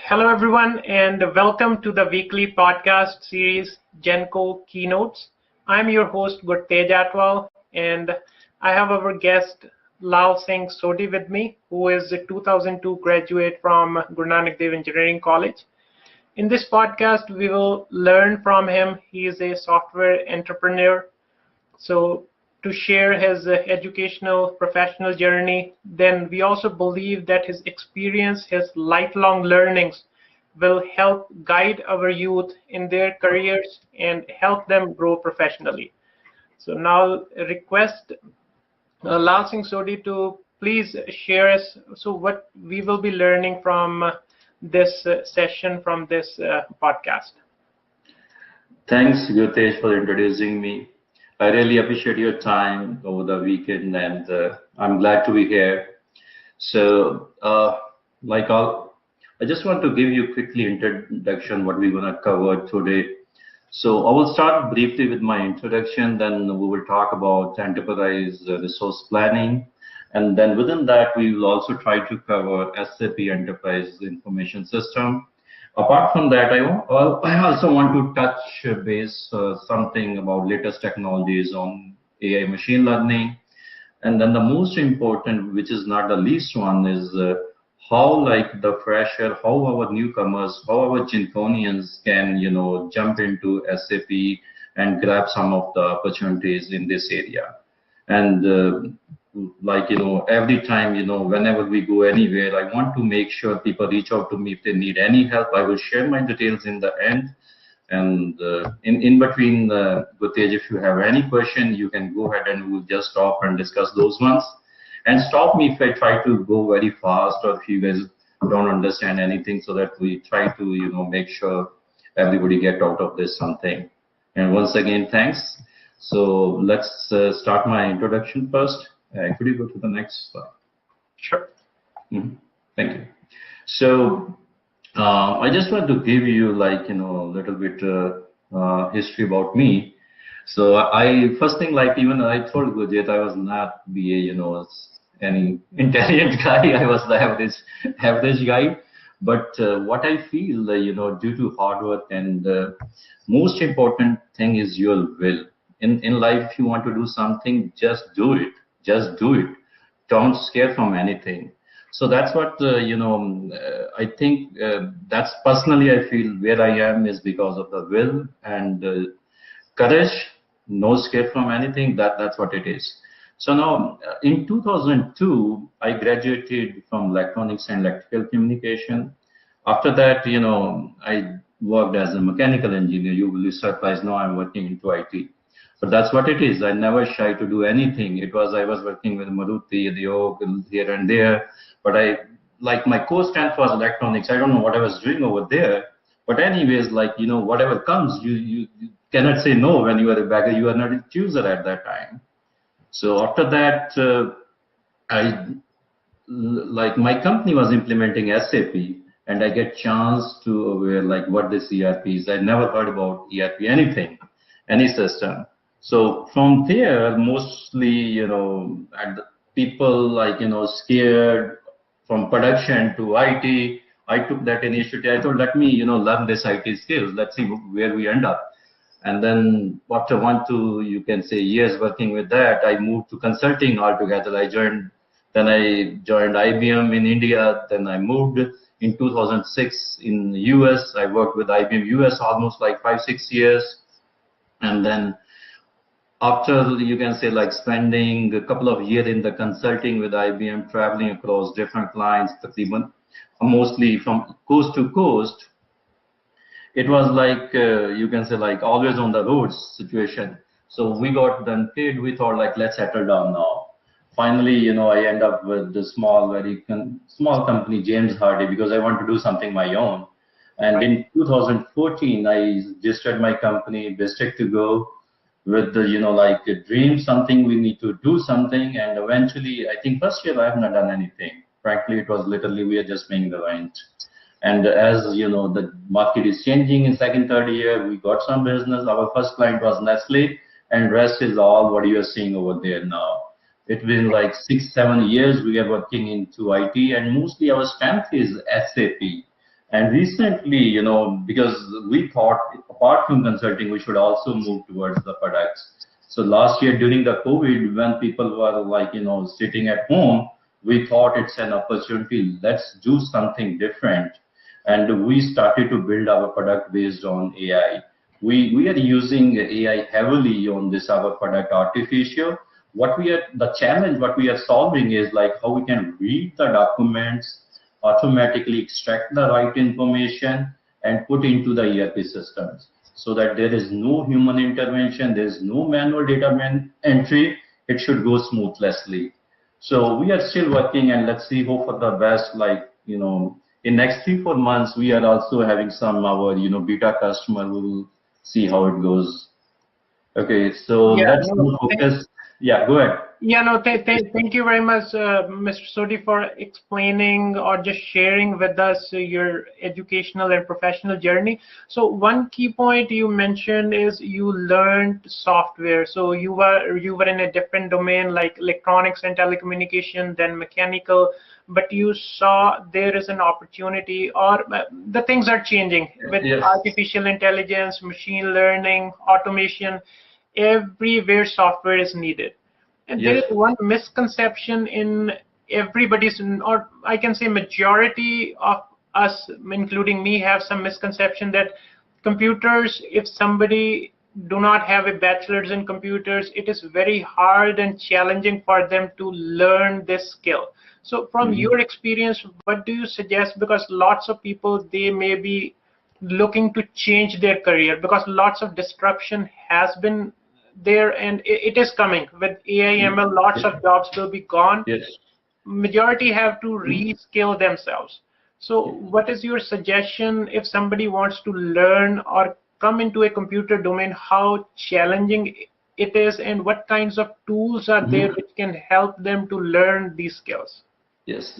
Hello, everyone, and welcome to the weekly podcast series Genco Keynotes. I'm your host, Gurtej Atwal, and I have our guest Lal Singh Sodhi with me, who is a 2002 graduate from Guru Nanak Dev Engineering College. In this podcast, we will learn from him. He is a software entrepreneur. So, to share his educational professional journey, then we also believe that his experience, his lifelong learnings will help guide our youth in their careers and help them grow professionally. So now request Lal Singh Sodhi to please share us so what we will be learning from this session from this podcast. Thanks, Gurtej, for introducing me. I really appreciate your time over the weekend, and I'm glad to be here. So, like all, I just want to give you quickly introduction what we're gonna cover today. So I will start briefly with my introduction, then we will talk about enterprise resource planning, and then within that we will also try to cover SAP Enterprise Information System. Apart from that, I also want to touch base something about latest technologies on AI machine learning. And then the most important, which is not the least one, is how like the fresher, how our newcomers, how our Chinconians can, jump into SAP and grab some of the opportunities in this area. And every time, whenever we go anywhere, I want to make sure people reach out to me if they need any help. I will share my details in the end. And in between, Gurtej, if you have any question, you can go ahead and we'll just stop and discuss those ones. And stop me if I try to go very fast or if you guys don't understand anything, so that we try to, make sure everybody get out of this something. And once again, thanks. So let's start my introduction first. Could you go to the next slide? Sure. Thank you. So I just want to give you a little bit history about me. So first thing, even I told Gurjit I was not BA, any intelligent guy. I was the average guy. But what I feel, due to hard work and most important thing is your will. In life, if you want to do something, just do it. Just do it. Don't scare from anything. So that's what, I think that's personally I feel where I am is because of the will and courage, no scare from anything. That's what it is. So now in 2002, I graduated from electronics and electrical communication. After that, I worked as a mechanical engineer. You will be surprised now I'm working into IT. But that's what it is. I never shy to do anything. I was working with Maruti, the Oak, here and there. But my core strength was electronics. I don't know what I was doing over there. But anyways, whatever comes, you cannot say no when you are a bagger. You are not a chooser at that time. So after that, my company was implementing SAP, and I get chance to aware what this ERP is. I never heard about ERP, anything, any system. So from there, mostly, people scared from production to IT. I took that initiative. I thought, let me, learn this IT skills. Let's see where we end up. And then after 1, 2, you can say years working with that, I moved to consulting altogether. Then I joined IBM in India. Then I moved in 2006 in the US. I worked with IBM US almost 5, 6 years. And then after, you can say, spending a couple of years in the consulting with IBM, traveling across different clients, mostly from coast to coast, it was you can say, always on the roads situation. So we got done paid. We thought, let's settle down now. Finally, I end up with the small company, James Hardy, because I want to do something my own. And in 2014, I registered my company, District to Go, with the, a dream, something we need to do something. And eventually, I think first year I have not done anything. Frankly, it was literally, we are just paying the rent. And as the market is changing in second, third year, we got some business. Our first client was Nestle, and rest is all what you are seeing over there now. It's been 6, 7 years we are working into IT, and mostly our strength is SAP. And recently, because we thought apart from consulting, we should also move towards the products. So last year during the COVID, when people were like, sitting at home, we thought it's an opportunity. Let's do something different. And we started to build our product based on AI. We are using AI heavily on this, our product artificial. The challenge, what we are solving is like how we can read the documents, automatically extract the right information and put into the ERP systems so that there is no human intervention, there is no manual data entry, it should go smoothly. So we are still working and let's see, hope for the best. Like, in next 3 4 months, we are also having some our, beta customer who will see how it goes. Okay, so Yeah, let's no, move focus. Yeah, go ahead. yeah, no, thank you very much, Mr. Sodhi, for explaining or just sharing with us your educational and professional journey. So one key point you mentioned is you learned software. So you were in a different domain like electronics and telecommunication, then mechanical, but you saw there is an opportunity, or the things are changing with Yes, artificial intelligence, machine learning, automation. Everywhere software is needed. And there yes, is one misconception in everybody's, or I can say majority of us, including me, have some misconception that computers, if somebody do not have a bachelor's in computers, it is very hard and challenging for them to learn this skill. So from mhm, your experience, what do you suggest? Because lots of people, they may be looking to change their career because lots of disruption has been there, and it is coming with AI ML. Lots of jobs will be gone. yes. Majority have to reskill themselves. So what is your suggestion if somebody wants to learn or come into a computer domain, how challenging it is, and what kinds of tools are there Mhm. which can help them to learn these skills? Yes,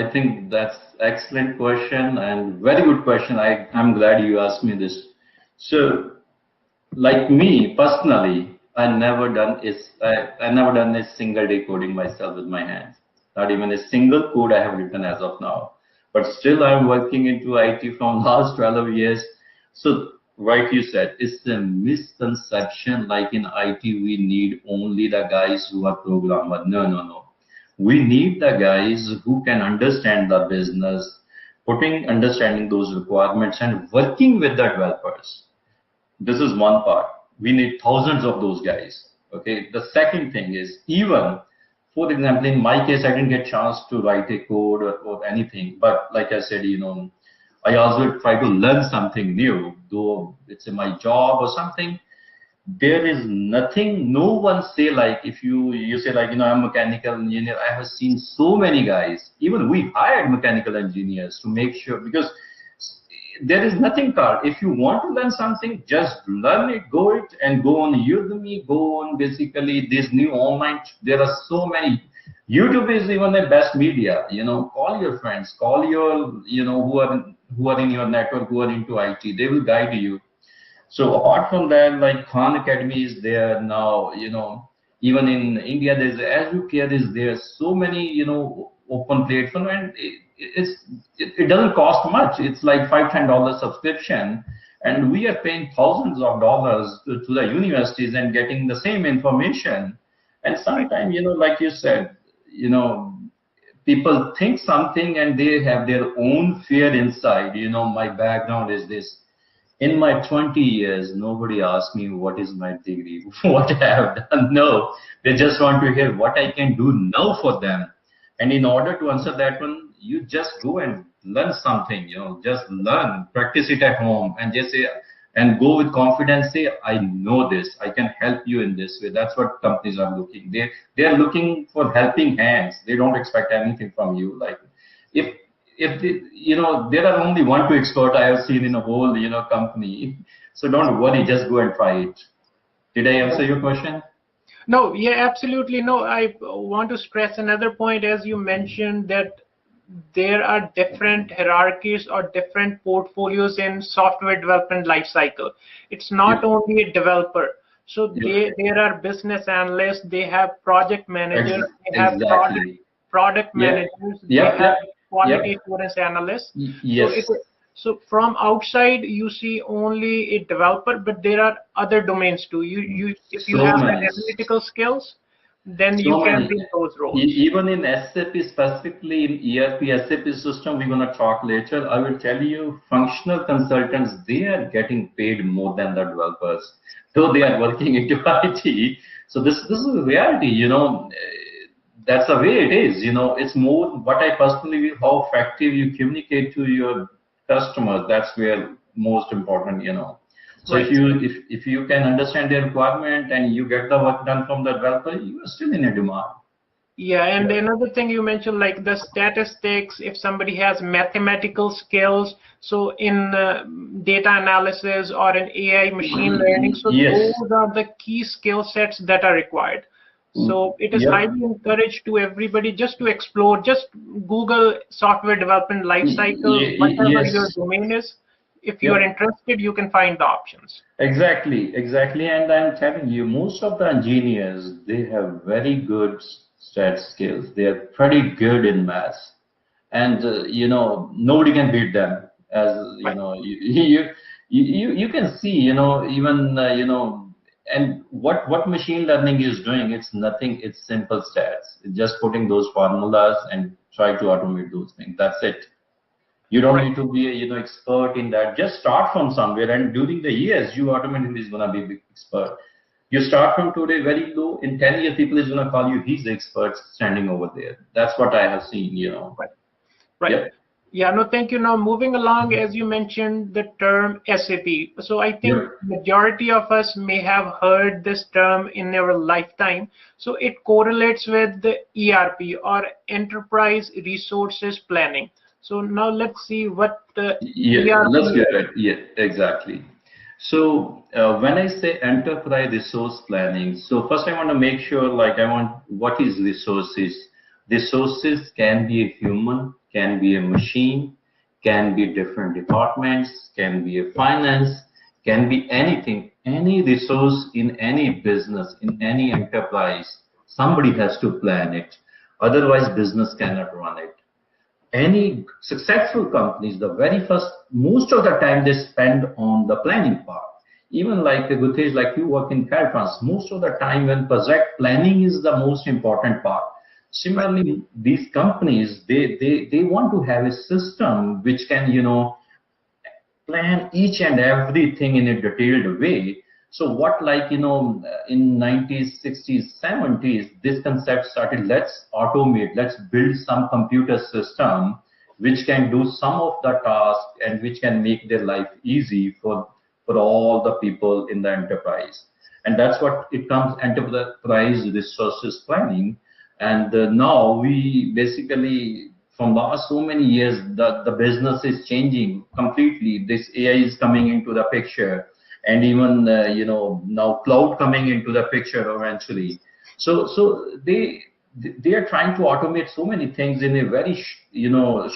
I think that's excellent question and very good question. I'm glad you asked me this. So, like me personally, I never done a single day coding myself with my hands. Not even a single code I have written as of now. But still, I'm working into IT from last 12 years. So, right, you said it's a misconception. Like in IT, we need only the guys who are programmer. No, no, no. We need the guys who can understand the business, understanding those requirements and working with the developers. This is one part. We need thousands of those guys. Okay. The second thing is, even for example, in my case, I didn't get chance to write a code or anything. But like I said, I also try to learn something new, though it's in my job or something. There is nothing, no one say like, if you say like, I'm a mechanical engineer. I have seen so many guys, even we hired mechanical engineers to make sure, because there is nothing called, if you want to learn something, just learn it, go it, and go on Udemy, go on basically this new online. There are so many. YouTube is even the best media. Call your friends, call your, who are in your network, who are into IT. They will guide you. So apart from that, like Khan Academy is there now, even in India, there's Care is there. So many, open platform, and it doesn't cost much. It's like $5-10 subscription, and we are paying thousands of dollars to the universities and getting the same information. And sometimes, like you said, people think something and they have their own fear inside. My background is this. In my 20 years, nobody asked me what is my degree, what I have done. No, they just want to hear what I can do now for them. And in order to answer that one, you just go and learn something, just learn, practice it at home, and just say, and go with confidence, say, I know this, I can help you in this way. That's what companies are looking. They're looking for helping hands. They don't expect anything from you. Like if there are only 1 2 experts I have seen in a whole company. So don't worry, just go and try it. Did I answer your question? No, yeah, absolutely. No, I want to stress another point, as you mentioned, that there are different hierarchies or different portfolios in software development lifecycle. It's not Yep. only a developer. So Yep. there are business analysts, they have project managers, they have product Exactly. product Yeah. managers, they Yep. have Yep. quality Yep. assurance analysts. So Yes. So from outside, you see only a developer, but there are other domains too. If you So have that many. analytical skills, then you So can many, be in those roles. even in SAP, specifically in ERP, SAP system, we're going to talk later. I will tell you, functional consultants, they are getting paid more than the developers, though they are working into IT. So this is a reality, that's the way it is. It's more what I personally feel, how effective you communicate to your customers. That's where most important. So if Right. you if you can understand their requirement and you get the work done from the developer, you are still in a demand. Yeah, and Yeah. another thing you mentioned, like the statistics, if somebody has mathematical skills, so in data analysis or in AI machine learning, so Yes. those are the key skill sets that are required. So it is Yep. highly encouraged to everybody just to explore, just Google software development life cycle, whatever Yes. your domain is. If you are Yep. interested, you can find the options. Exactly. Exactly. And I'm telling you, most of the engineers, they have very good stat skills. They are pretty good in maths, and nobody can beat them. As you Right. know, you can see, even and what machine learning is doing, it's nothing. It's simple stats. It's just putting those formulas and try to automate those things. That's it. You don't Right. need to be a expert in that. Just start from somewhere, and during the years, you automatically is gonna be a big expert. You start from today very low. In 10 years, people is gonna call you. He's the expert standing over there. That's what I have seen. Right. Right. Yep. Yeah, no, thank you. Now, moving along, as you mentioned the term SAP. So I think Yep. majority of us may have heard this term in our lifetime. So it correlates with the ERP or Enterprise Resources Planning. So now let's see what the Yeah, let's ERP get is. it. Yeah, exactly. So when I say enterprise resource planning, so first I want to make sure, like, I want what is resources. Resources can be a human, can be a machine, can be different departments, can be a finance, can be anything, any resource in any business, in any enterprise. Somebody has to plan it. Otherwise, business cannot run it. Any successful companies, the very first, most of the time they spend on the planning part. Even like Gutesh, like you work in Caltrans, most of the time when project planning is the most important part. Right. Similarly, these companies, they want to have a system which can, plan each and everything in a detailed way. So what, like, in 90s, 60s, 70s, this concept started, let's automate, let's build some computer system which can do some of the tasks and which can make their life easy for all the people in the enterprise. And that's what it comes, enterprise resources planning. And now we basically, from last so many years, the business is changing completely. This AI is coming into the picture, and even now cloud coming into the picture eventually. So they are trying to automate so many things in a very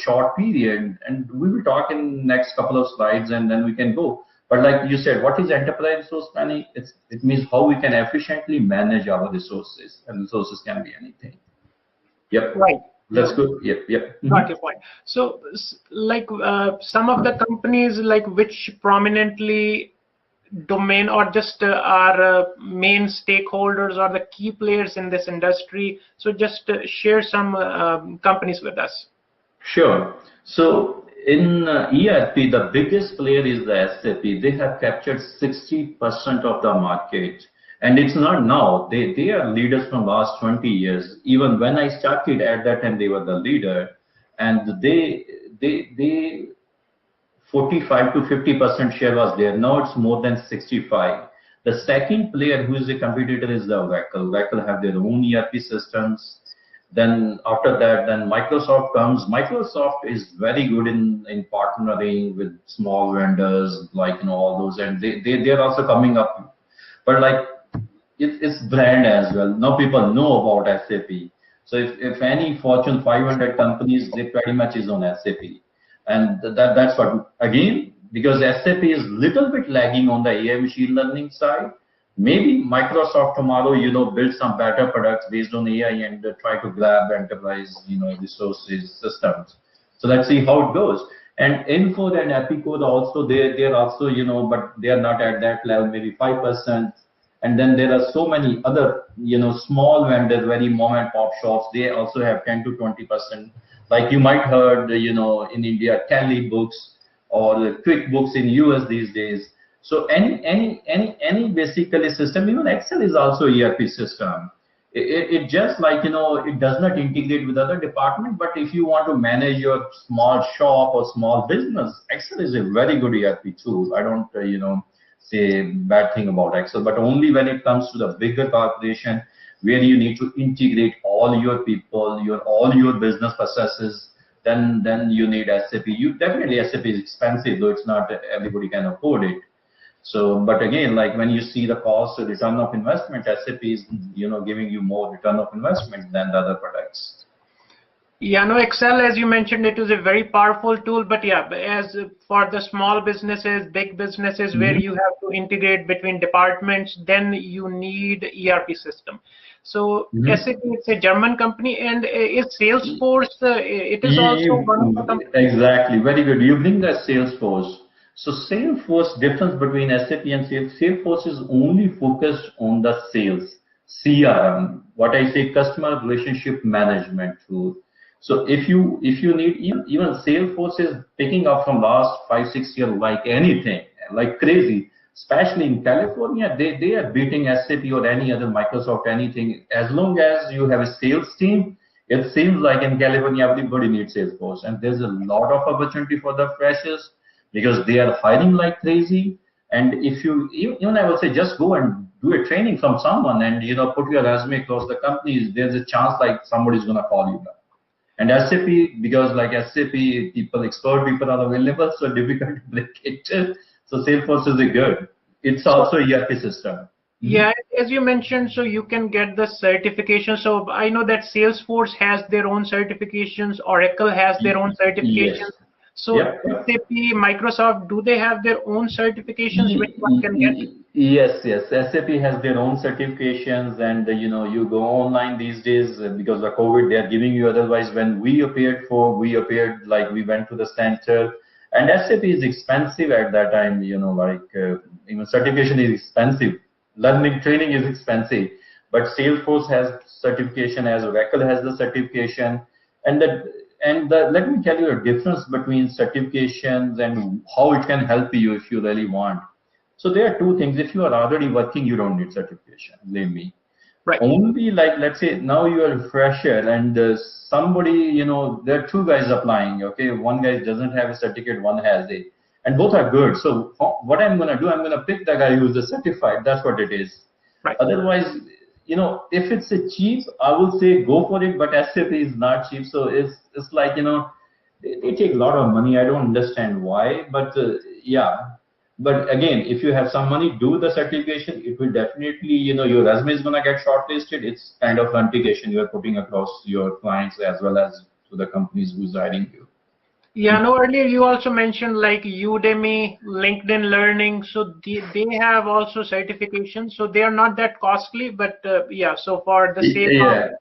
short period, and we will talk in next couple of slides, and then we can go. But like you said, what is enterprise resource planning? It means how we can efficiently manage our resources, and resources can be anything. Yep. Right. That's No, good. Yep. Yep. got your point. So, like some of the companies, like which prominently domain or just are main stakeholders or the key players in this industry. So just share some companies with us. Sure. So in ERP, the biggest player is the SAP. They have captured 60% of the market. And it's not now. They are leaders from last 20 years. Even when I started at that time, they were the leader. And they 45 to 50% share was there. Now it's more than 65. The second player who is a competitor is the Oracle. Oracle have their own ERP systems. Then after that, then Microsoft comes. Microsoft is very good in partnering with small vendors, like all those, and they're also coming up. But like it's brand as well. Now people know about SAP. So if any Fortune 500 companies, they pretty much is on SAP, and that's what, again, because SAP is little bit lagging on the AI machine learning side. Maybe Microsoft tomorrow, build some better products based on AI and try to grab enterprise, resources systems. So let's see how it goes. And Info and Epicode also, they're also, but they are not at that level, maybe 5%. And then there are so many other, small vendors, very mom and pop shops. They also have 10 to 20%. Like you might heard, in India, Tally Books or the QuickBooks in US these days. So any basically system, even Excel is also ERP system. It just like, it does not integrate with other department, but if you want to manage your small shop or small business, Excel is a very good ERP tool. I don't, say bad thing about Excel, but only when it comes to the bigger corporation where you need to integrate all your people, all your business processes, then you need SAP. You definitely SAP is expensive, though it's not everybody can afford it. So, but again, like when you see the cost return of investment, SAP is, giving you more return of investment than the other products. Yeah, no, Excel, as you mentioned, it is a very powerful tool, but yeah, as for the small businesses, big businesses where you have to integrate between departments, then you need ERP system. So SAP, it's a German company, and is Salesforce, it is also one of the companies. Exactly, very good. You bring the Salesforce. So Salesforce difference between SAP and Salesforce is only focused on the sales, CRM, what I say, customer relationship management tool. So if you need, even Salesforce is picking up from last 5 6 years like anything, like crazy. Especially in California, they are beating SAP or any other Microsoft anything. As long as you have a sales team, it seems like in California everybody needs Salesforce, and there's a lot of opportunity for the freshers because they are hiring like crazy. And if you even I would say just go and do a training from someone and put your resume across the companies. There's a chance like somebody's gonna call you back. And SAP, because like SAP people, expert people are available, so difficult to break it. So Salesforce is a good. It's So also ERP system. yeah, as you mentioned, so you can get the certification. So I know that Salesforce has their own certifications, Oracle has their own Yes. certifications. So Yep. Yep. SAP, Microsoft, do they have their own certifications which one can get? Yes, yes. SAP has their own certifications, and you go online these days because of COVID. They are giving you. Otherwise, when we appeared like we went to the center, and SAP is expensive at that time. Even certification is expensive. Learning training is expensive, but Salesforce has certification, as Oracle has the certification, and let me tell you a difference between certifications and how it can help you if you really want. So there are two things. If you are already working, you don't need certification. Blame me. Right. Only like let's say now you are a fresher and somebody, there are two guys applying. Okay, one guy doesn't have a certificate, one has a, and both are good. So what I'm gonna do, I'm gonna pick the guy who's a certified. That's what it is. Right. Otherwise, if it's a cheap, I will say go for it. But SAP is not cheap, so it's like they take a lot of money. I don't understand why, but yeah. But again, if you have some money, do the certification. It will definitely, your resume is gonna get shortlisted. It's kind of authentication you are putting across your clients as well as to the companies who's hiring you. Yeah, no, earlier you also mentioned like Udemy, LinkedIn Learning, so they have also certifications, so they are not that costly, but yeah, so for the sake of,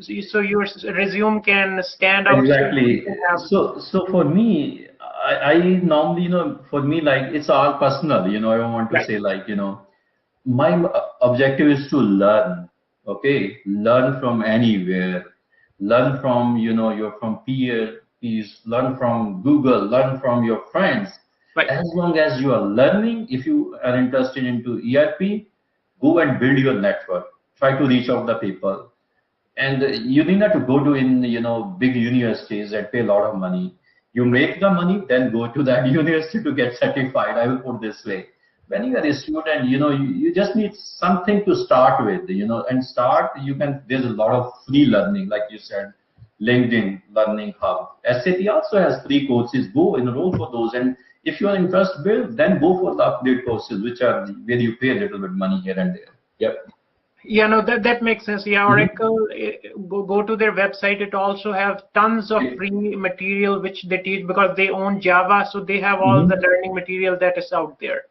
Yeah. so your resume can stand out, so you Exactly. can have. So for me, I normally, for me, like it's all personal. I don't want to Right. say like, my objective is to learn. Okay, learn from anywhere, learn from, you're from peers, learn from Google, learn from your friends. Right. As long as you are learning, if you are interested into ERP, go and build your network. Try to reach out the people, and you need not to go to in big universities and pay a lot of money. You make the money, then go to that university to get certified. I will put this way. When you are a student, you just need something to start with, and start. You can. There's a lot of free learning, like you said, LinkedIn Learning Hub. SAP also has free courses. Go enroll for those, and if you are interested, build, then go for the upgrade courses, which are where you pay a little bit money here and there. Yep. Yeah, no, that makes sense. Yeah, Mhm. Oracle, go to their website. It also have tons of free material which they teach because they own Java, so they have all the Mhm. learning material that is out there.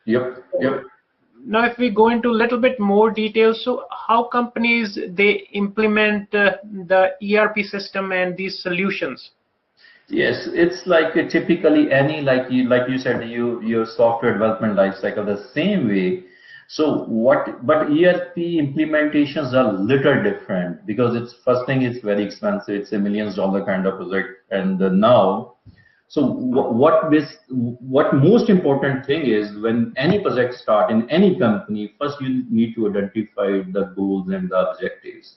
Yep. So Yep. now, if we go into a little bit more detail, so how companies they implement the ERP system and these solutions? Yes, it's like typically any like you said your software development life cycle the same way. So what but ERP implementations are little different because it's first thing it's very expensive. It's a millions-dollar kind of project, and now so what most important thing is when any project start in any company, first you need to identify the goals and the objectives,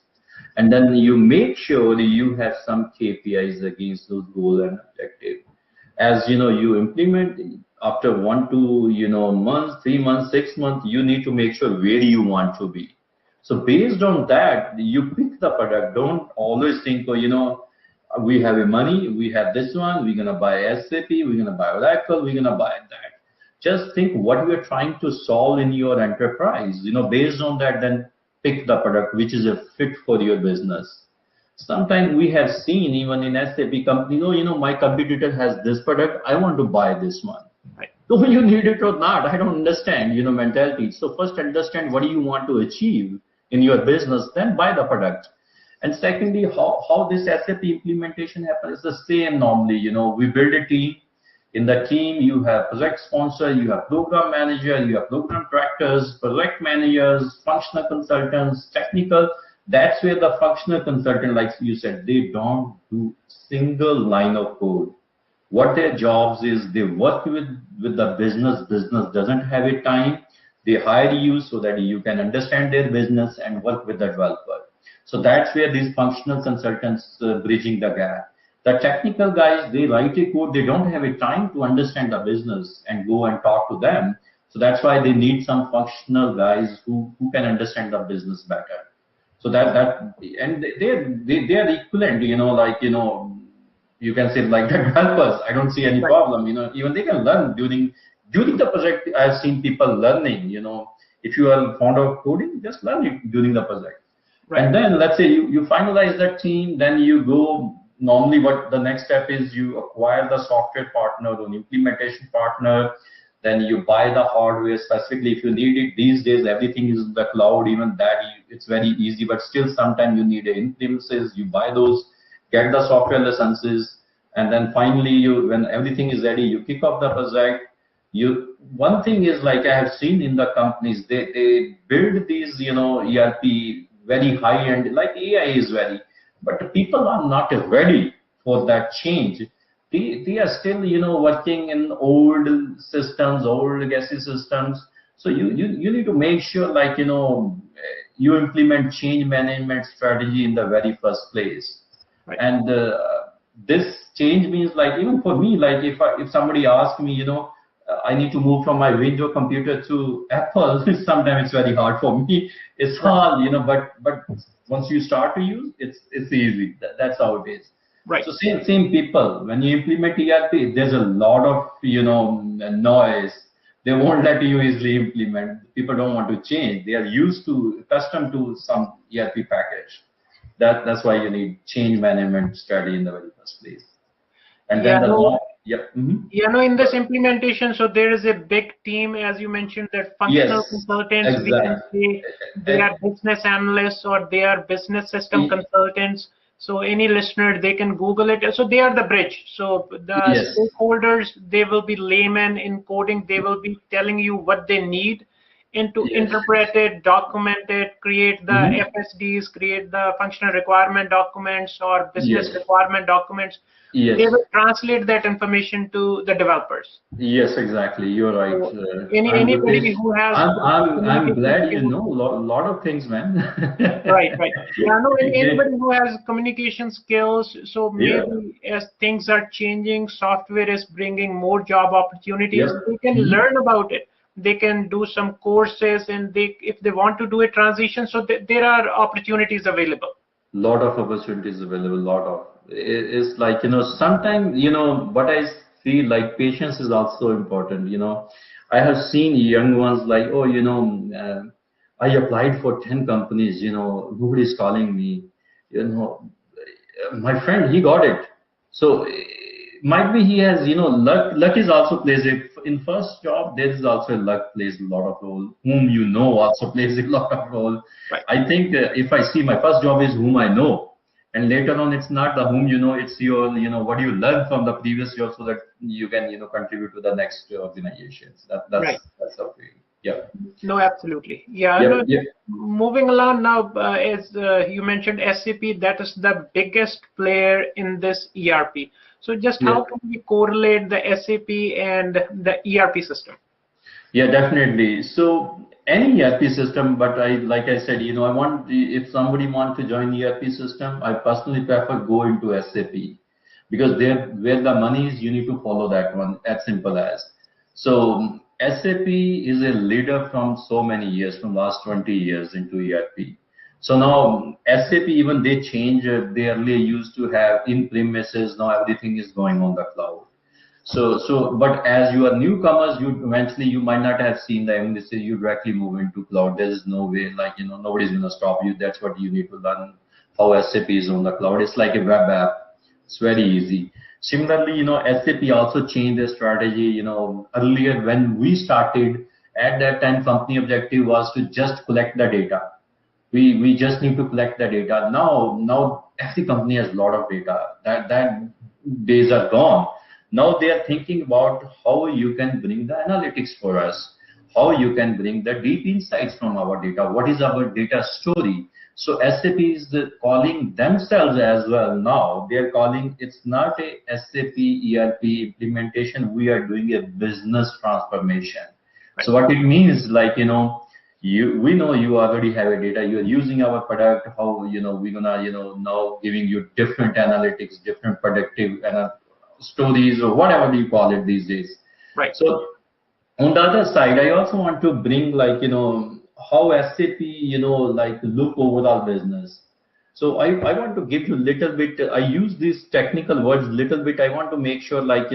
and then you make sure that you have some KPIs against those goals and objectives. As you know, you implement after 1 to months, 3 months, 6 months, you need to make sure where you want to be. So based on that, you pick the product. Don't always think, oh, we have a money, we have this one, we're gonna buy SAP, we're gonna buy Oracle, we're gonna buy that. Just think what we are trying to solve in your enterprise. Based on that, then pick the product which is a fit for your business. Sometimes we have seen even in SAP company, my competitor has this product, I want to buy this one. Right. So you need it or not, I don't understand, mentality. So first understand what do you want to achieve in your business, then buy the product. And secondly, how this SAP implementation happens is the same normally. We build a team. In the team, you have project sponsor, you have program manager, you have program directors, project managers, functional consultants, technical. That's where the functional consultant, like you said, they don't do single line of code. What their jobs is, they work with the business. Business doesn't have a time. They hire you so that you can understand their business and work with the developer. So that's where these functional consultants bridging the gap. The technical guys, they write a code, they don't have a time to understand the business and go and talk to them. So that's why they need some functional guys who can understand the business better. So that and they are equivalent, you can say like the developers. I don't see any Right. problem, even they can learn during the project. I've seen people learning, if you are fond of coding, just learn it during the project. Right. And then let's say you finalize that team, then you go, normally what the next step is you acquire the software partner or an implementation partner, then you buy the hardware specifically if you need it. These days, everything is in the cloud, even that it's very easy, but still sometimes you need instances, you buy those, get the software licenses, and then finally when everything is ready, you kick off the project. One thing is like I have seen in the companies, they build these, ERP very high end, like AI is very, but people are not ready for that change. They are still, working in old systems, old legacy systems. So you need to make sure, like, you implement change management strategy in the very first place. Right. And this change means, like, even for me, like if somebody asks me, I need to move from my Windows computer to Apple, sometimes it's very hard for me. It's hard, but once you start to use, it's easy. That's how it is. Right. So same people, when you implement ERP, there's a lot of noise. They won't let you easily implement. People don't want to change. They are accustomed to some ERP package. That's why you need change management strategy in the very first place. And Yeah, then the no, law. Yep. in this implementation, so there is a big team, as you mentioned, that functional Yes, consultants, we can say they exactly. are business analysts or they are business system consultants. So any listener, they can Google it. So they are the bridge. So the Yes, stakeholders, they will be laymen in coding. They will be telling you what they need and to yes. interpret it, document it, create the Hmm. FSDs, create the functional requirement documents or business Yes, requirement documents. They yes, will translate that information to the developers. yes, exactly. You're right. So I'm anybody Gutesh. who has I'm communication glad you skills, know lot of things, man. right, right. Yeah, no, Great. anybody who has communication skills, so Yeah. maybe as things are changing, software is bringing more job Yep. opportunities, they can Hmm. learn about it. They can do some courses and if they want to do a transition, so there are opportunities available. Lot of opportunities available. Lot of. It's like, sometimes, what I feel like patience is also important. I have seen young ones like, oh, I applied for 10 companies, nobody's calling me. You know, my friend, he got it. So might be he has, luck is also plays a, in first job, there is also luck plays a lot of role. Whom you know also plays a lot of role. Right. I think if I see my first job is whom I know, And later on, it's not the whom you know, it's your, what you learn from the previous year so that you can, contribute to the next organizations. Right. That's a way. Yeah. No, absolutely. Yeah, Yep. no, Yep. moving along now, as you mentioned, SAP, that is the biggest player in this ERP. So just Yeah. how can we correlate the SAP and the ERP system? Yeah, definitely. So any ERP system, but like I said, I want if somebody want to join ERP system, I personally prefer go into SAP because there where the money is, you need to follow that one. As simple as. So SAP is a leader from so many years, from last 20 years into ERP. So now SAP even they change. They earlier used to have in premises. Now everything is going on the cloud. But as you are newcomers, you eventually you might not have seen the even they say you directly move into cloud. There is no way, like nobody's gonna stop you. That's what you need to learn how SAP is on the cloud. It's like a web app. It's very easy. Similarly, SAP also changed their strategy. Earlier when we started, at that time, company objective was to just collect the data. We just need to collect the data. Now every company has a lot of data. That days are gone. Now they are thinking about how you can bring the analytics for us, how you can bring the deep insights from our data. What is our data story? So SAP is calling themselves as well now. They are calling it's not a SAP ERP implementation. We are doing a business transformation. Right. So what it means, like we know you already have a data. You are using our product. How we're gonna now giving you different analytics, different predictive stories or whatever you call it these days. Right. So on the other side, I also want to bring like how SAP like look overall business. So I want to give you a little bit. I use these technical words little bit. I want to make sure like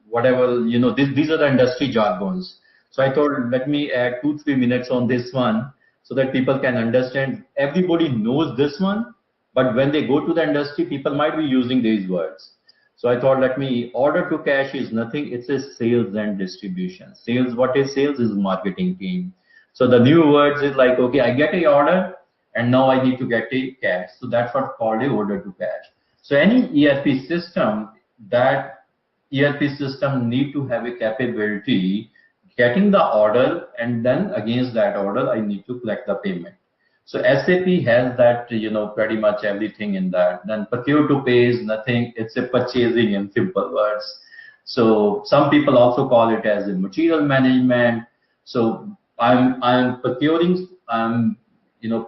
whatever these are the industry jargons. So I thought let me add 2-3 minutes on this one so that people can understand. Everybody knows this one, but when they go to the industry, people might be using these words. So I thought, let me order to cash is nothing. It's a sales and distribution. Sales, what is sales is marketing team. So the new words is like, okay, I get a order and now I need to get a cash. So that's what called a order to cash. So any ERP system, that ERP system need to have a capability getting the order and then against that order, I need to collect the payment. So SAP has that, pretty much everything in that. Then procure to pay is nothing. It's a purchasing in simple words. So some people also call it as a material management. So I'm procuring, I'm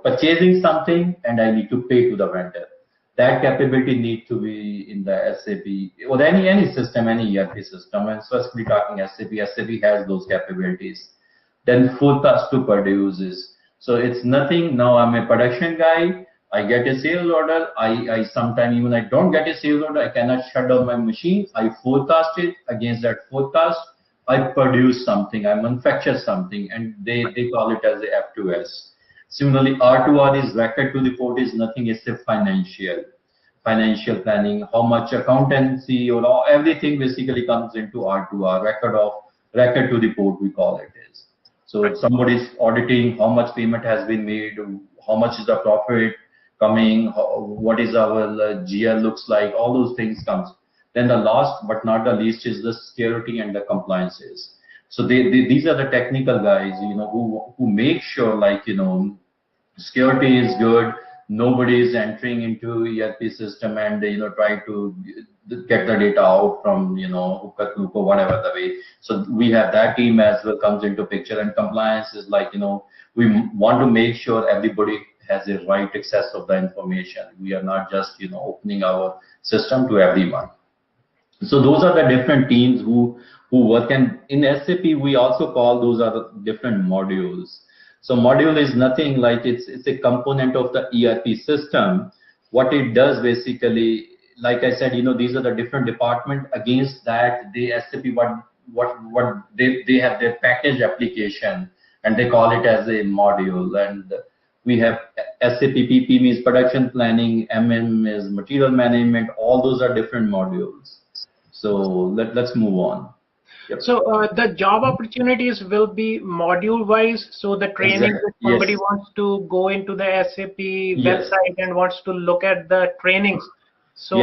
purchasing something and I need to pay to the vendor. That capability need to be in the SAP or any system, any ERP system. And especially talking SAP, SAP has those capabilities. Then forecast to produce is. So it's nothing. Now I'm a production guy. I get a sales order. I sometimes even I don't get a sales order. I cannot shut down my machine. I forecast it against that forecast. I produce something. I manufacture something, and they call it as a F2S. Similarly, R2R is record to report is nothing. It's a financial planning. How much accountancy or everything basically comes into R2R, record to report. We call it is. So somebody is auditing how much payment has been made, how much is the profit coming, what is our GL looks like, all those things comes. Then the last but not the least is the security and the compliances. So these are the technical guys, who make sure like, security is good, nobody is entering into ERP system and try to get the data out from hook or whatever the way. So we have that team as well comes into picture, and compliance is like we want to make sure everybody has a right access of the information. We are not just opening our system to everyone. So those are the different teams who work, and in SAP we also call those are the different modules. So module is nothing like it's a component of the ERP system. What it does basically, like I said, these are the different department. Against that, the SAP what they have their package application and they call it as a module. And we have SAP PP means production planning, MM is material management. All those are different modules. So let's move on. Yep. So the job opportunities will be module wise. So the training, Exactly. if somebody Yes. wants to go into the SAP Yes. website and wants to look at the trainings, Yes. so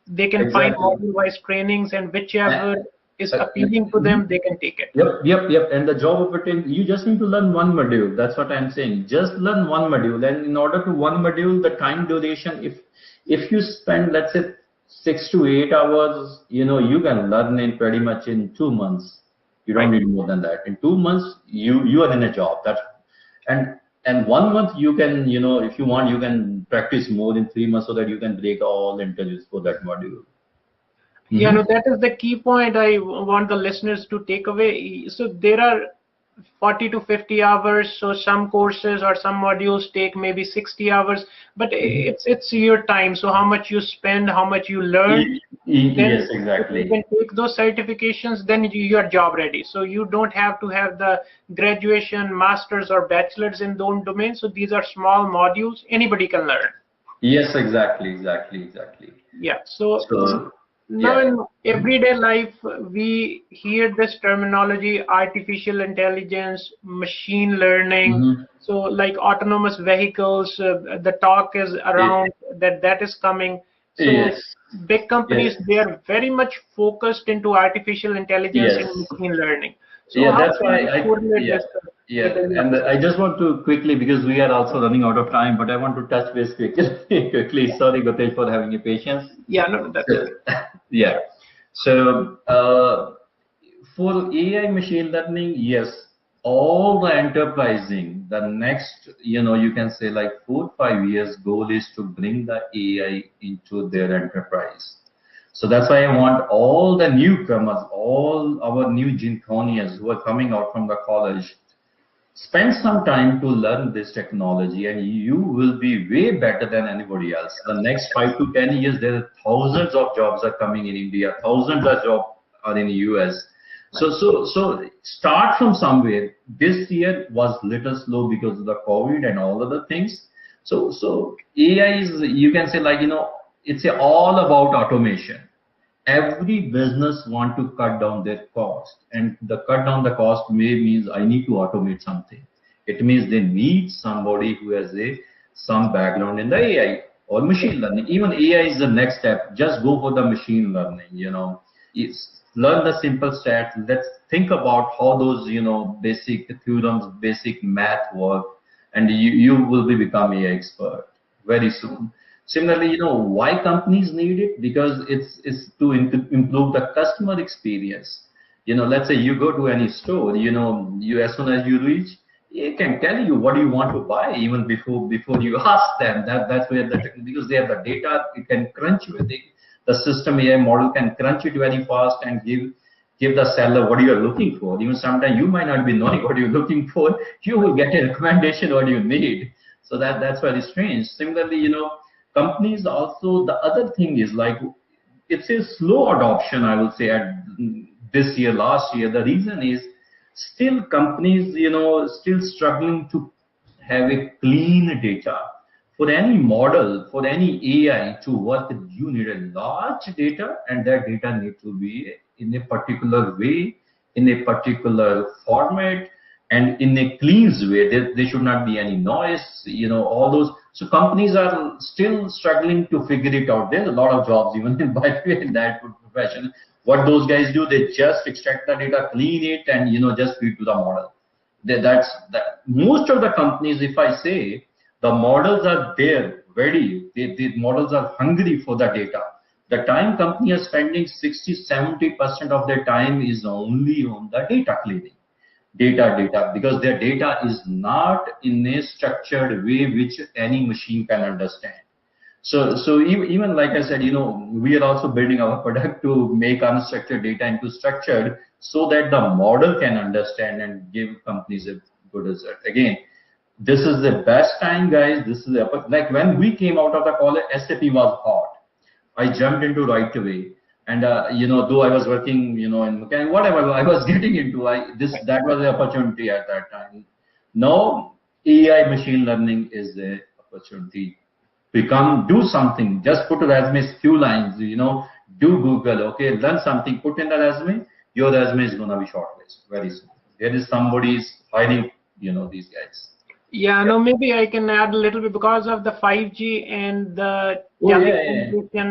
they can find Exactly. module wise trainings, and Uh, whichever is appealing to mhm. them, they can take it. Yep. And the job opportunity, you just need to learn one module. That's what I'm saying. Just learn one module. And in order to one module, the time duration, if you spend, let's say, 6 to 8 hours, you can learn in pretty much in 2 months. You don't Right. need more than that. In 2 months, you are in a job. And and 1 month you can, if you want, you can practice more in 3 months so that you can break all interviews for that module. Yeah, no, Hmm. that is the key point I want the listeners to take away. So there are 40 to 50 hours. So some courses or some modules take maybe 60 hours, but it's your time. So how much you spend, how much you learn, Yes, then if you exactly. can take those certifications, then you are job ready. So you don't have to have the graduation, masters or bachelors in those domains. So these are small modules. Anybody can learn. Yes, exactly. Yeah. So So, now yeah. in everyday life, we hear this terminology, artificial intelligence, machine learning. Hmm. So like autonomous vehicles, the talk is around that is coming. So Yes, big yes, companies, they are very much focused into artificial intelligence and yes. machine learning. So Yeah, how that's can why you correlate this yeah. with your And I business? just want to quickly, because we are also running out of time, but I want to touch base quickly. Quickly. Sorry, Gatesh, for having your patience. Yeah, no, that's So, okay. yeah. So, for AI machine learning, yes, all the enterprising, the next, you can say like 4 or 5 years goal is to bring the AI into their enterprise. So that's why I want all the newcomers, all our new Gintonians who are coming out from the college, spend some time to learn this technology and you will be way better than anybody else. The next 5 to 10 years, there are thousands of jobs are coming in India, thousands of jobs are in the US. So start from somewhere. This year was little slow because of the COVID and all other things. So AI is, you can say, like, it's all about automation. Every business want to cut down their cost, and the cut down the cost may means I need to automate something. It means they need somebody who has a some background in the AI or machine learning. Even AI is the next step. Just go for the machine learning. It's learn the simple stats. Let's think about how those, basic theorems, basic math work, and you will be become AI expert very soon. Similarly, why companies need it? Because it's to improve the customer experience. Let's say you go to any store, you as soon as you reach, it can tell you what you want to buy even before you ask them. That's where because they have the data, it can crunch with it. The system AI model can crunch it very fast and give the seller what you are looking for. Even sometimes you might not be knowing what you're looking for. You will get a recommendation what you need. So that's very strange. Similarly, companies also, the other thing is like, it's a slow adoption, I will say, at this year, last year. The reason is still companies, still struggling to have a clean data. For any model, for any AI to work, you need a large data, and that data need to be in a particular way, in a particular format, and in a clean way. There should not be any noise, all those. So companies are still struggling to figure it out. There's a lot of jobs even in, by the way, in that profession. What those guys do, they just extract the data, clean it, and just feed to the model. That's that. Most of the companies, if I say, the models are there ready. The models are hungry for the data. The time company is spending 60-70% of their time is only on the data cleaning. Data, because their data is not in a structured way which any machine can understand. So even like I said, we are also building our product to make unstructured data into structured so that the model can understand and give companies a good result. Again, this is the best time, guys. This is like when we came out of the college, SAP was hot. I jumped into right away. And though I was working, in mechanic, whatever I was getting into, that was the opportunity at that time. Now AI machine learning is the opportunity. Do something. Just put a resume, few lines. Do Google. Okay, learn something. Put in the resume. your resume is gonna be shortlisted very soon. There is somebody's hiding, these guys. Yeah, Yeah. no, maybe I can add a little bit because of the 5G and the Oh yeah, yeah, yeah. telecommunication,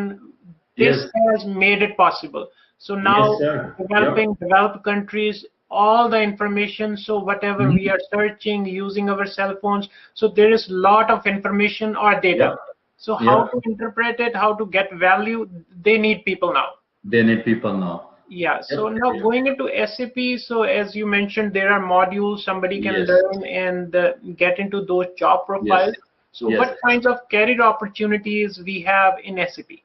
this Yes, has made it possible. So yes, now sir. Yep. developed countries, all the information, so whatever we Mhm. are searching using our cell phones, so there is lot of information or data. Yep. So how Yep. to interpret it, how to get value, they need people now. They need people now. Yeah, Yep. so now going into SAP, so as you mentioned, there are modules somebody can Yes. learn and get into those job Yes. profiles. So Yes. what kinds of career opportunities we have in SAP?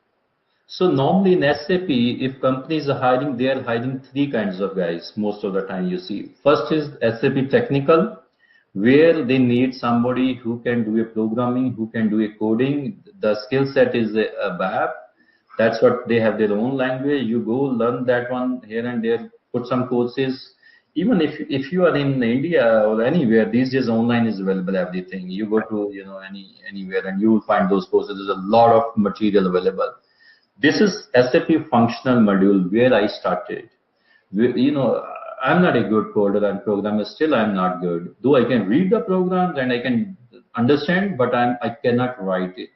So normally in SAP, if companies are hiring, they are hiring three kinds of guys most of the time you see. First is SAP technical, where they need somebody who can do a programming, who can do a coding. The skill set is a BAP. That's what they have their own language. You go learn that one here and there, put some courses. Even if you are in India or anywhere, these days online is available everything. You go to anywhere and you will find those courses. There's a lot of material available. This is SAP functional module where I started. I'm not a good coder and programmer. Still, I'm not good. Though I can read the programs and I can understand, but I cannot write it.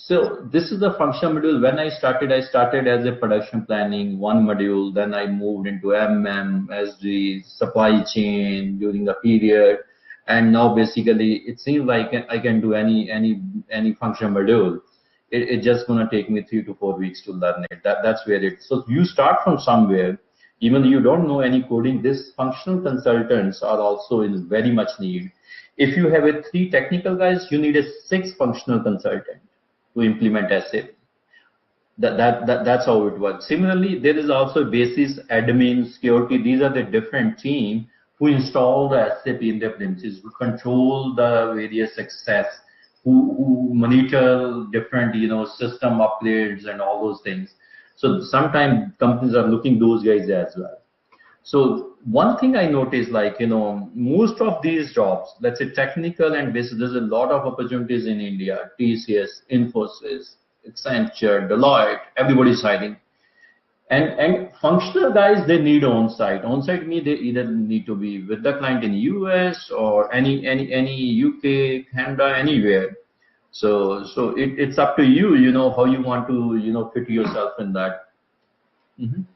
So this is the functional module. When I started as a production planning, one module. Then I moved into MM, SD, supply chain during the period, and now basically it seems like I can do any functional module. It's just gonna take me 3 to 4 weeks to learn it. That's where it. So you start from somewhere. Even you don't know any coding, this functional consultants are also in very much need. If you have a three technical guys, you need a six functional consultant to implement SAP. That's how it works. Similarly, there is also basis, admin, security. These are the different team who install the SAP in their premises, who control the various access, who monitor different system upgrades and all those things. So sometimes companies are looking those guys as well. So one thing I noticed, like, most of these jobs, let's say technical and business, there's a lot of opportunities in India, TCS, Infosys, Accenture, Deloitte, everybody's hiring. And functional guys, they need on-site. On-site means they either need to be with the client in US or any UK, Canada, anywhere. So it's up to you, how you want to, fit yourself in that. Mhm.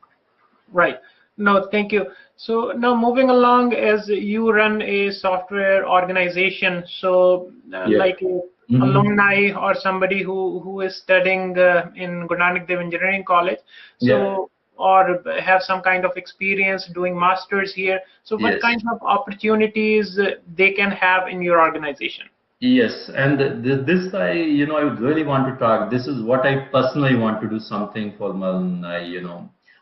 Right. No, thank you. So now moving along, as you run a software organization, so Yeah. like a Hmm. alumni or somebody who is studying in Guru Nanak Dev Engineering College, Yeah. so or have some kind of experience doing masters here. So what Yes. kinds of opportunities they can have in your organization? Yes, and this I would really want to talk. This is what I personally want to do something for my.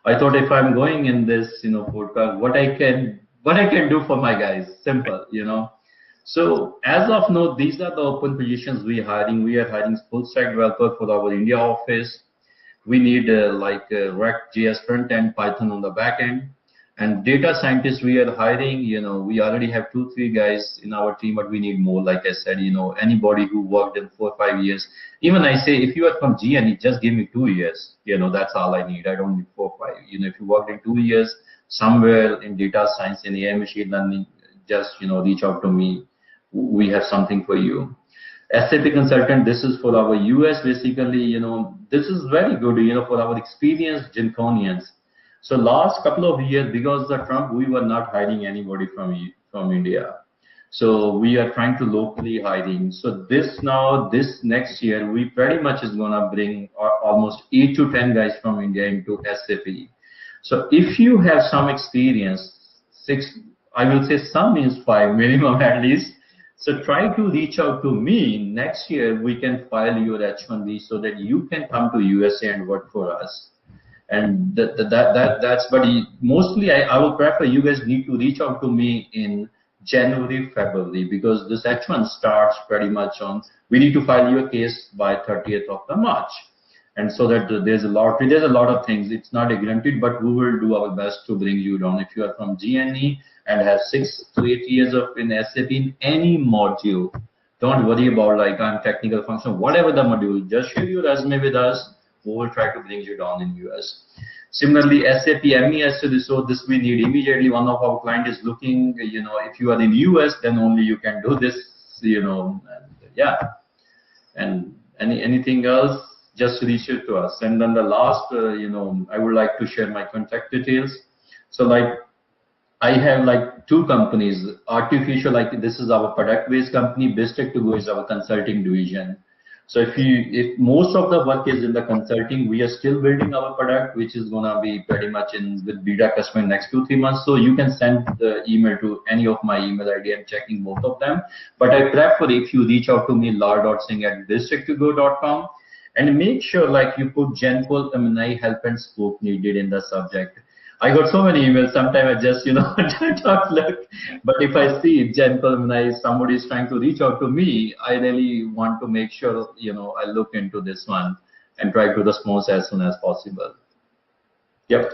I thought if I'm going in this, podcast, what I can do for my guys, simple. So as of now, these are the open positions we hiring. We are hiring full stack developer for our India office. We need React JS front end, Python on the back end. And data scientists we are hiring, we already have 2, 3 guys in our team, but we need more. Like I said, anybody who worked in 4 or 5 years. Even I say, if you are from GNE, just give me 2 years. That's all I need. I don't need 4, 5. If you worked in 2 years somewhere in data science, in AI machine learning, just reach out to me. We have something for you. SAP consultant, this is for our US basically, this is very good, for our experienced Jinconians. So last couple of years, because of the Trump, we were not hiring anybody from India. So we are trying to locally hiring. So this next year, we pretty much is gonna bring almost 8 to 10 guys from India into SAP. So if you have some experience, six, I will say some means five minimum at least. So try to reach out to me. Next year we can file your H1B so that you can come to USA and work for us. And that's but mostly I will prefer you guys need to reach out to me in January, February because this H1 starts pretty much on. We need to file your case by 30th of the March, and so that there's a lot of things. It's not a guaranteed, but we will do our best to bring you down. If you are from GNE and have 6 to 8 years of in SAP in any module, don't worry about like I'm technical function, whatever the module. Just share your resume with us. We will try to bring you down in US. Similarly, SAP MES, so this we need immediately. One of our client is looking, if you are in US, then only you can do this, and yeah. And anything else, just reach out to us. And then the last, I would like to share my contact details. So like I have like two companies, artificial, like this is our product-based company, Bistec to Go is our consulting division. So if most of the work is in the consulting, we are still building our product, which is gonna be pretty much in with beta customer in next 2-3 months. So you can send the email to any of my email ID. I'm checking both of them. But I prefer if you reach out to me, lar.singh@bistec2go.com, and make sure like you put Genpol Alumni help and scope needed in the subject. I got so many emails. Sometimes I just, don't look. But if I see Gen Alumni, somebody is trying to reach out to me, I really want to make sure, I look into this one and try to respond as soon as possible. Yep.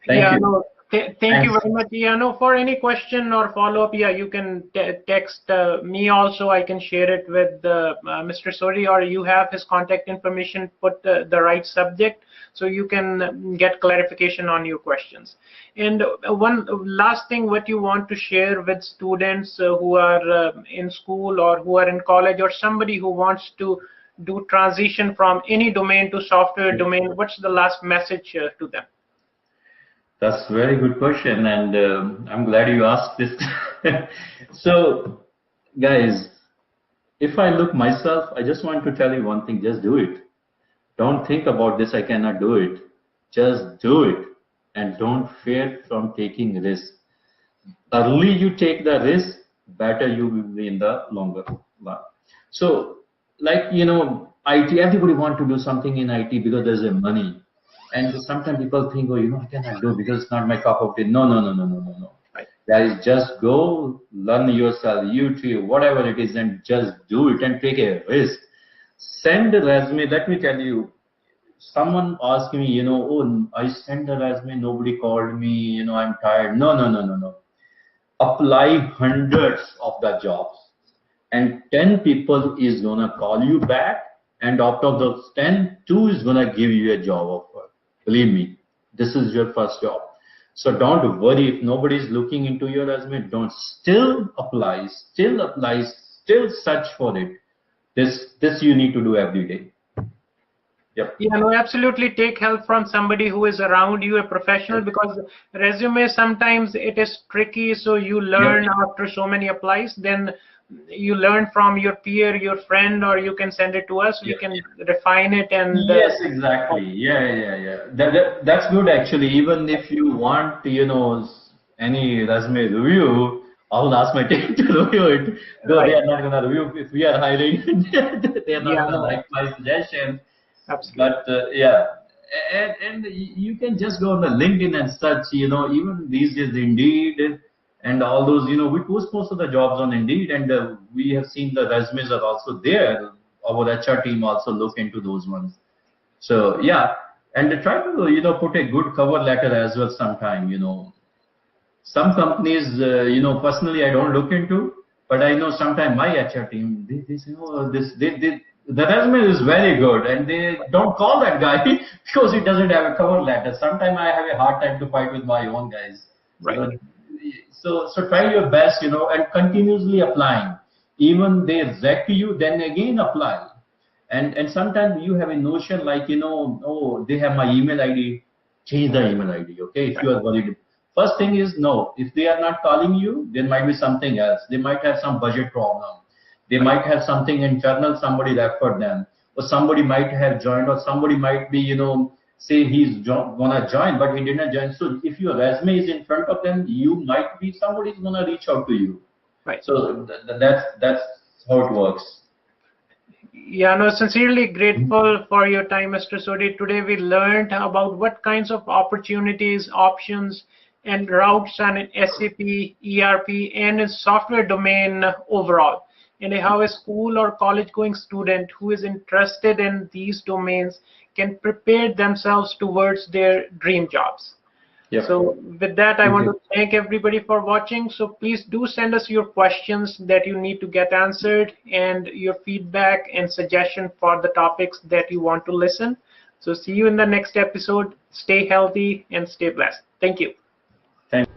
Thank Yeah, you. no, thank you Thanks. very much. Yeah, no, for any question or follow-up, yeah, you can text me also. I can share it with Mr. Sori, or you have his contact information, put the right subject, so you can get clarification on your questions. And one last thing, what you want to share with students who are in school or who are in college, or somebody who wants to do transition from any domain to software domain, what's the last message to them? That's a very good question, and I'm glad you asked this. So, guys, if I look myself, I just want to tell you one thing: just do it. Don't think about this, I cannot do it. Just do it, and don't fear from taking risk. Early you take the risk, better you will be in the longer run. So, like IT, everybody want to do something in IT because there's a money. And sometimes people think, oh, I cannot do because it's not my cup of tea. No, no, no, no, no, no, no. Right. Guys, just go learn yourself, YouTube, whatever it is, and just do it and take a risk. Send a resume. Let me tell you, someone asked me, oh, I sent a resume, nobody called me, I'm tired. No, no, no, no, no. Apply hundreds of the jobs, and 10 people is gonna call you back, and out of those 10, 2 is gonna give you a job offer. Believe me, this is your first job. So don't worry if nobody is looking into your resume. Don't still apply, still search for it. This you need to do every day. Yep. Yeah, no, absolutely take help from somebody who is around you, a professional, Yep. because resume sometimes it is tricky. So you learn Yep. after so many applies, then you learn from your peer, your friend, or you can send it to us. We Yep. can refine it and Yes, exactly. Yeah, yeah, yeah. That's good actually. Even if you want, any resume review, I will ask my team to review it. Though they right. are not gonna review if we are hiring, they are not Yeah, gonna no, like my suggestion. absolutely. But yeah, and you can just go on the LinkedIn and search. Even these days, Indeed and all those. We post most of the jobs on Indeed, and we have seen the resumes are also there. Our HR team also look into those ones. So yeah, and try to put a good cover letter as well. Sometime some companies personally I don't look into, but I know sometimes my HR team they say oh they the resume is very good and they don't call that guy because he doesn't have a cover letter. Sometimes I have a hard time to fight with my own guys. Right. So try your best, and continuously applying. Even they reject you, then again apply. And sometimes you have a notion like, oh, they have my email ID, change the email ID, okay, if Right. you are worried. First thing is, no, if they are not calling you, there might be something else. They might have some budget problem. They Right. might have something internal, somebody referred them, or somebody might have joined, or somebody might be, say he's gonna join, but he didn't join. So if your resume is in front of them, you might be somebody's gonna reach out to you. Right. So that's how it works. Yeah, no, sincerely grateful for your time, Mr. Sodi. Today we learned about what kinds of opportunities, options, and routes on an SAP, ERP, and in software domain overall, and how a school or college going student who is interested in these domains can prepare themselves towards their dream jobs. Yep. So with that, I Thank want you. to thank everybody for watching. So please do send us your questions that you need to get answered and your feedback and suggestion for the topics that you want to listen. So see you in the next episode. Stay healthy and stay blessed. Thank you. Thank